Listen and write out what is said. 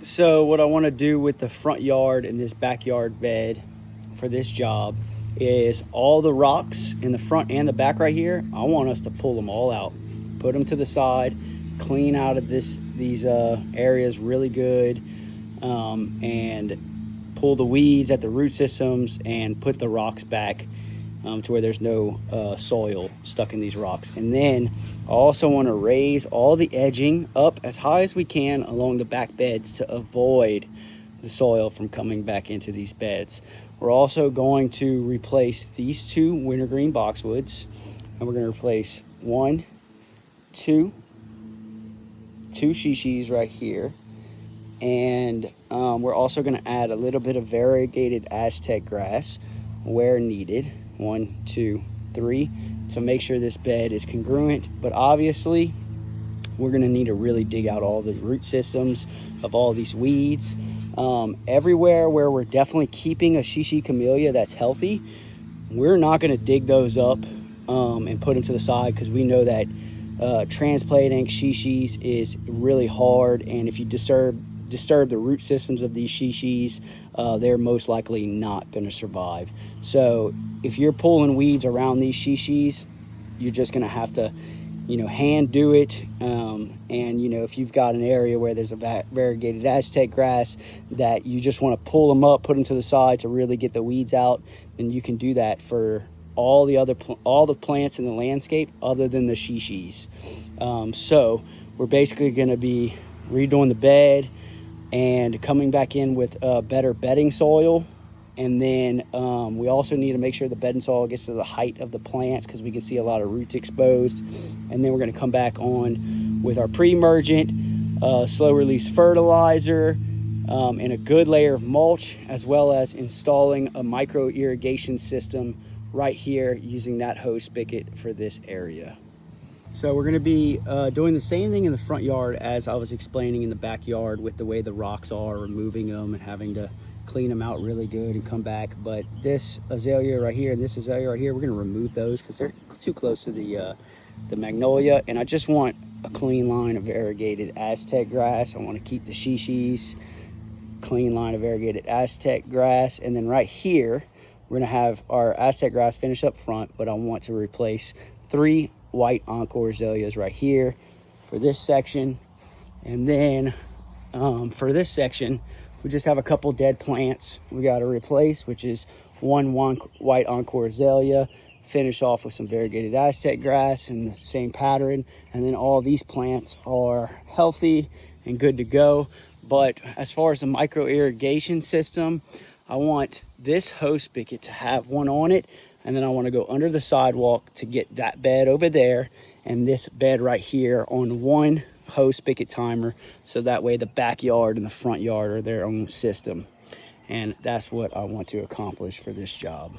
So what I want to do with the front yard and this backyard bed for this job is all the rocks in the front and the back right here, I want us to pull them all out, put them to the side, clean out of these areas really good, and pull the weeds at the root systems and put the rocks back to where there's no soil stuck in these rocks. And then I also want to raise all the edging up as high as we can along the back beds to avoid the soil from coming back into these beds. We're also going to replace these two wintergreen boxwoods, and we're going to replace two shishis right here. And we're also going to add a little bit of variegated Aztec grass where needed. 1, 2, 3, to make sure this bed is congruent. But obviously we're going to need to really dig out all the root systems of all these weeds. Everywhere where we're definitely keeping a shishi camellia that's healthy, we're not going to dig those up and put them to the side, because we know that transplanting shishis is really hard, and if you disturb the root systems of these shishis, they're most likely not going to survive. So if you're pulling weeds around these shishis, you're just going to have to, hand do it. And if you've got an area where there's a variegated Aztec grass that you just want to pull them up, put them to the side to really get the weeds out, then you can do that for all the plants in the landscape other than the shishis. So we're basically going to be redoing the bed and coming back in with better bedding soil. And then we also need to make sure the bedding soil gets to the height of the plants, because we can see a lot of roots exposed. And then we're going to come back on with our pre-emergent slow release fertilizer and a good layer of mulch, as well as installing a micro irrigation system right here using that hose spigot for this area. So we're going to be doing the same thing in the front yard as I was explaining in the backyard, with the way the rocks are, removing them and having to clean them out really good and come back. But this azalea right here and this azalea right here, we're going to remove those because they're too close to the magnolia. And I just want a clean line of variegated Aztec grass. I want to keep the shishis, clean line of variegated Aztec grass. And then right here, we're going to have our Aztec grass finish up front, but I want to replace 3 white encore azaleas right here for this section. And then for this section, we just have a couple dead plants we got to replace, which is one white encore azalea, finish off with some variegated Aztec grass in the same pattern. And then all these plants are healthy and good to go. But as far as the micro irrigation system, I want this hose spigot to have one on it, and then I want to go under the sidewalk to get that bed over there and this bed right here on one hose spigot timer, so that way the backyard and the front yard are their own system. And that's what I want to accomplish for this job.